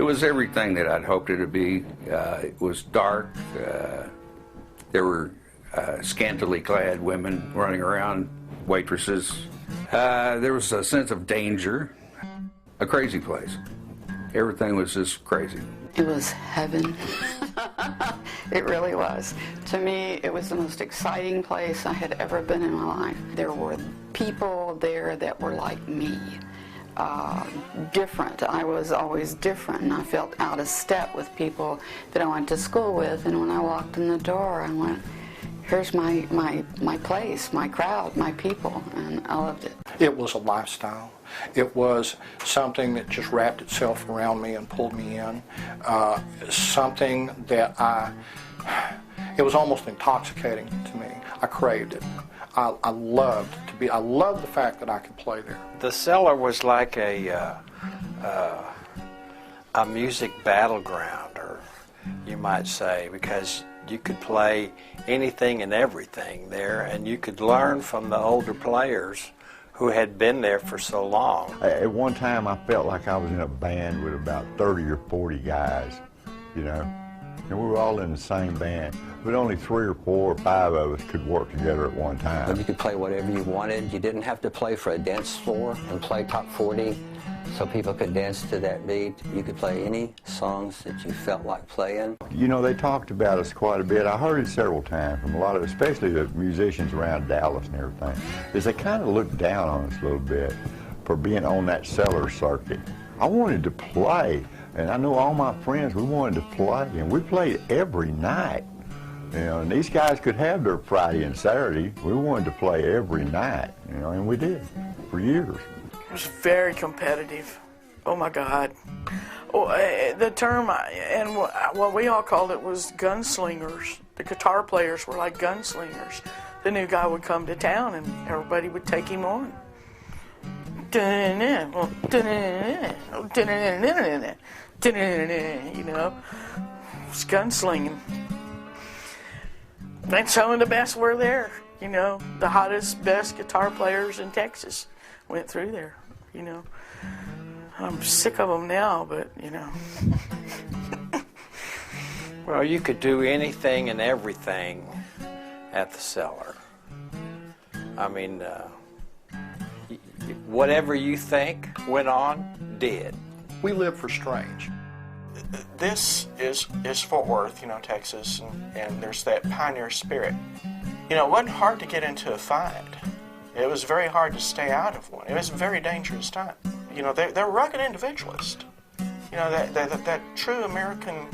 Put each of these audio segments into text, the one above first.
was everything that I'd hoped it to be. It was dark. There were scantily clad women running around, waitresses. There was a sense of danger. A crazy place. Everything was just crazy. It was heaven. It really was. To me, it was the most exciting place I had ever been in my life. There were people there that were like me. Different. I was always different, and I felt out of step with people that I went to school with. And when I walked in the door, I went, here's my place, my crowd, my people, and I loved it. It was a lifestyle. It was something that just wrapped itself around me and pulled me in. Something that it was almost intoxicating to me. I craved it. I loved the fact that I could play there. The Cellar was like a music battleground, or you might say, because you could play anything and everything there, and you could learn from the older players who had been there for so long. At one time, I felt like I was in a band with about 30 or 40 guys, you know, and we were all in the same band, but only 3 or 4 or 5 of us could work together at one time. You could play whatever you wanted. You didn't have to play for a dance floor and play top 40 so people could dance to that beat. You could play any songs that you felt like playing. You know, they talked about us quite a bit. I heard it several times from a lot of, especially the musicians around Dallas and everything, is they kind of looked down on us a little bit for being on that Cellar circuit. I wanted to play, and I know all my friends, we wanted to play, and we played every night. You know, and these guys could have their Friday and Saturday. We wanted to play every night, you know, and we did for years. It was very competitive. Oh my God. The term, and what we all called it, was gunslingers. The guitar players were like gunslingers. The new guy would come to town and everybody would take him on. You know, it was gunslinging. And some of the best were there, you know. The hottest, best guitar players in Texas went through there, you know. I'm sick of them now, but, you know. Well, you could do anything and everything at the Cellar. I mean, whatever you think went on, did. We lived for strange. This is Fort Worth, you know, Texas, and there's that pioneer spirit. You know, it wasn't hard to get into a fight. It was very hard to stay out of one. It was a very dangerous time. You know, they're rugged individualists. You know, that true American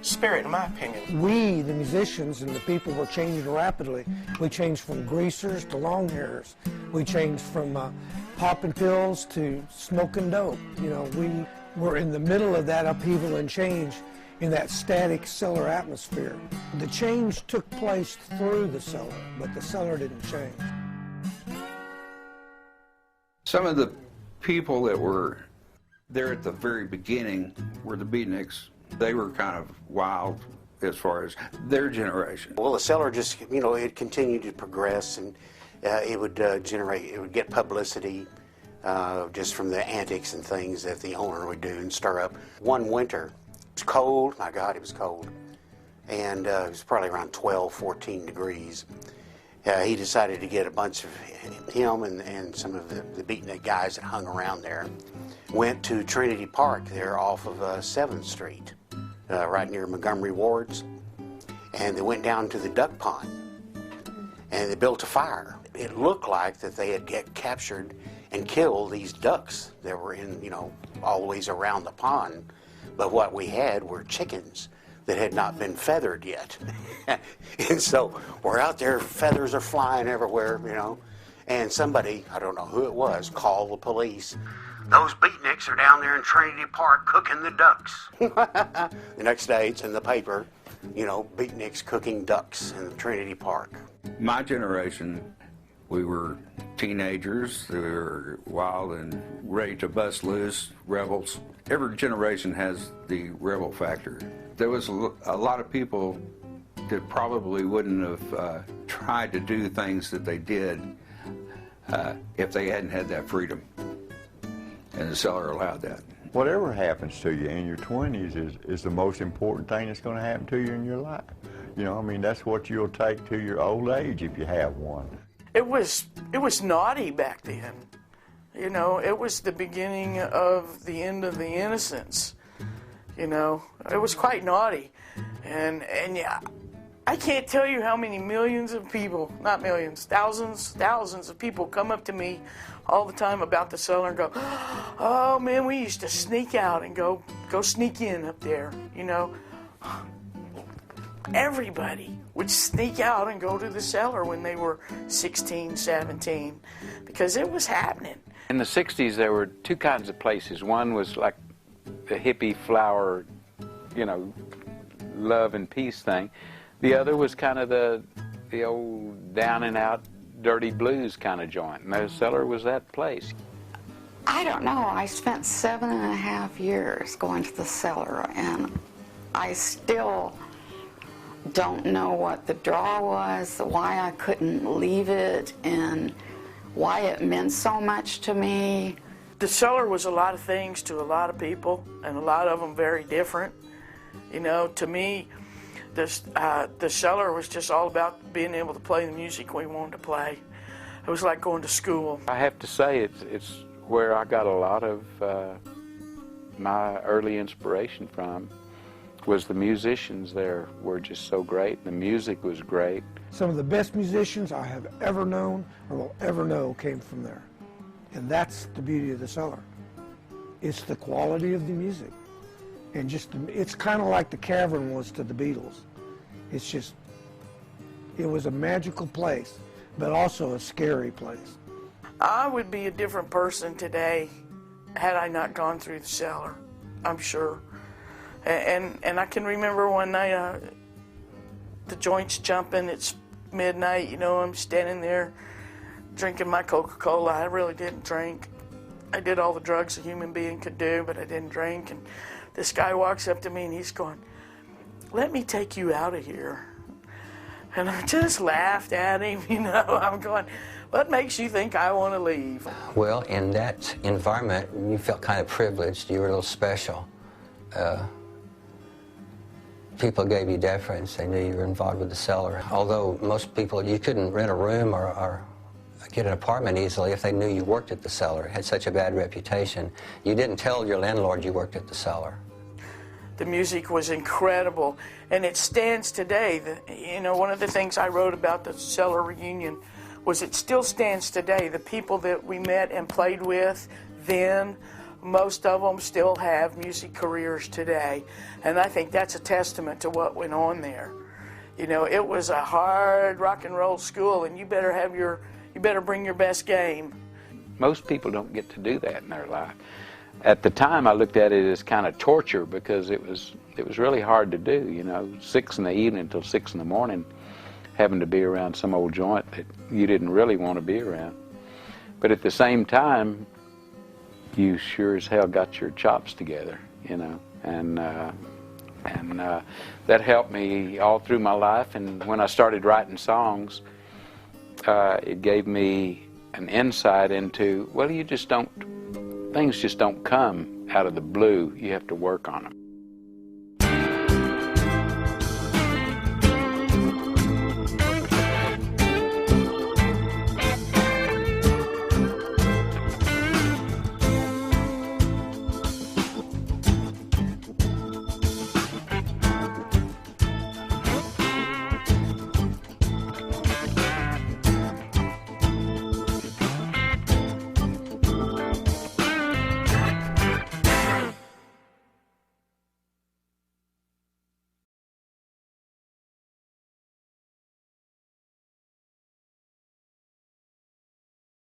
spirit, in my opinion. We, the musicians and the people, were changing rapidly. We changed from greasers to long hairs. We changed from popping pills to smoking dope. You know, we were in the middle of that upheaval and change in that static Cellar atmosphere. The change took place through the Cellar, but the Cellar didn't change. Some of the people that were there at the very beginning were the beatniks. They were kind of wild as far as their generation. Well, the Cellar just, you know, it continued to progress, and it would get publicity just from the antics and things that the owner would do and stir up. One winter, it was cold, my God, it was cold, and it was probably around 12, 14 degrees. He decided to get a bunch of him and some of the beatnik guys that hung around there, went to Trinity Park there off of 7th Street, right near Montgomery Ward's, and they went down to the duck pond, and they built a fire. It looked like that they had captured and killed these ducks that were in, you know, all the ways around the pond, but what we had were chickens that had not been feathered yet. And so we're out there, feathers are flying everywhere, you know, and somebody, I don't know who it was, called the police. Those beatniks are down there in Trinity Park cooking the ducks. The next day it's in the paper, you know, beatniks cooking ducks in Trinity Park. My generation, we were teenagers. We were wild and ready to bust loose, rebels. Every generation has the rebel factor. There was a lot of people that probably wouldn't have tried to do things that they did if they hadn't had that freedom. And the Cellar allowed that. Whatever happens to you in your 20s is the most important thing that's going to happen to you in your life. You know, I mean, that's what you'll take to your old age if you have one. It was naughty back then. You know, it was the beginning of the end of the innocence. You know, it was quite naughty. And yeah, I can't tell you how many millions of people, not millions, thousands of people come up to me all the time about the Cellar and go, oh man, we used to sneak out and go sneak in up there, you know. Everybody would sneak out and go to the Cellar when they were 16, 17, because it was happening. In the 60s, there were two kinds of places. One was like the hippie flower, you know, love and peace thing. The other was kind of the old down and out dirty blues kind of joint, and the Cellar was that place. I don't know. I spent 7.5 years going to the Cellar, and I still don't know what the draw was, why I couldn't leave it, and why it meant so much to me. The Cellar was a lot of things to a lot of people, and a lot of them very different. You know, to me, the Cellar was just all about being able to play the music we wanted to play. It was like going to school. I have to say it's where I got a lot of my early inspiration from. Was the musicians there were just so great. The music was great. Some of the best musicians I have ever known or will ever know came from there. And that's the beauty of the Cellar. It's the quality of the music. And just, it's kind of like the Cavern was to the Beatles. It's just, it was a magical place, but also a scary place. I would be a different person today had I not gone through the Cellar, I'm sure. And I can remember one night, the joint's jumping, it's midnight, you know, I'm standing there drinking my Coca-Cola. I really didn't drink. I did all the drugs a human being could do, but I didn't drink. And this guy walks up to me and he's going, let me take you out of here. And I just laughed at him, you know. I'm going, what makes you think I want to leave? Well, in that environment, you felt kind of privileged. You were a little special. People gave you deference. They knew you were involved with the Cellar. Although most people, you couldn't rent a room or get an apartment easily if they knew you worked at the Cellar. It had such a bad reputation. You didn't tell your landlord you worked at the Cellar. The music was incredible, and it stands today. You know, one of the things I wrote about the Cellar reunion was it still stands today. The people that we met and played with then, most of them still have music careers today, and I think that's a testament to what went on there. You know, it was a hard rock and roll school, and you better bring your best game. Most people don't get to do that in their life. At the time, I looked at it as kind of torture because it was really hard to do. You know, 6 in the evening until 6 in the morning, having to be around some old joint that you didn't really want to be around. But at the same time, you sure as hell got your chops together, you know, and that helped me all through my life. And when I started writing songs, it gave me an insight into, well, things just don't come out of the blue. You have to work on them.